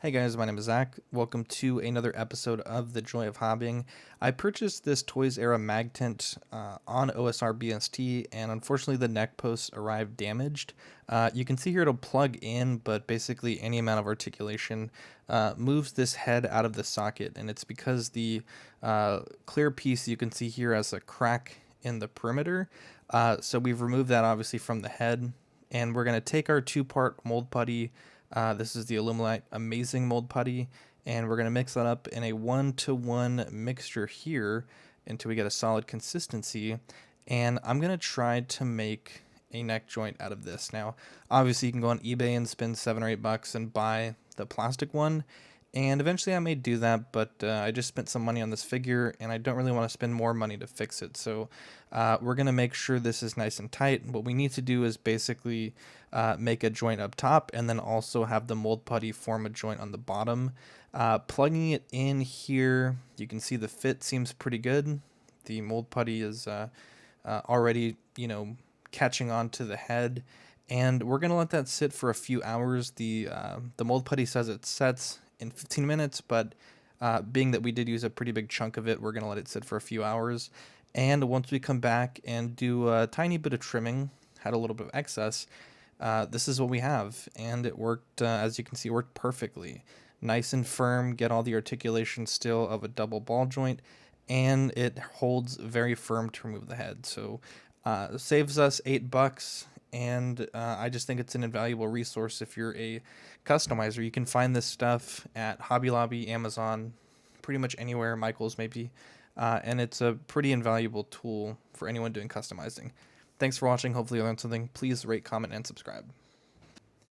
Hey guys, my name is Zach. Welcome to another episode of The Joy of Hobbying. I purchased this Toys Era mag tent on OSR BST, and unfortunately the neck post arrived damaged. You can see here it'll plug in, but basically any amount of articulation moves this head out of the socket, and it's because the clear piece you can see here has a crack in the perimeter. So we've removed that obviously from the head, and we're going to take our two-part mold putty. This is the Illuminate Amazing Mold Putty, and we're going to mix that up in a 1-to-1 mixture here until we get a solid consistency. And I'm going to try to make a neck joint out of this. Now, obviously you can go on eBay and spend $7 or $8 and buy the plastic one. And eventually I may do that, but I just spent some money on this figure, and I don't really want to spend more money to fix it. So we're going to make sure this is nice and tight. What we need to do is basically make a joint up top, and then also have the mold putty form a joint on the bottom. Plugging it in here, you can see the fit seems pretty good. The mold putty is already, catching on to the head. And we're going to let that sit for a few hours. The mold putty says it sets in 15 minutes, but being that we did use a pretty big chunk of it, we're going to let it sit for a few hours. And once we come back and do a tiny bit of trimming, had a little bit of excess, this is what we have. And it worked, as you can see, it worked perfectly. Nice and firm, get all the articulation still of a double ball joint, and it holds very firm to remove the head. So saves us $8, and I just think it's an invaluable resource if you're a customizer. You can find this stuff at Hobby Lobby, Amazon, pretty much anywhere, Michael's maybe, and it's a pretty invaluable tool for anyone doing customizing. Thanks for watching. Hopefully you learned something. Please rate, comment, and subscribe.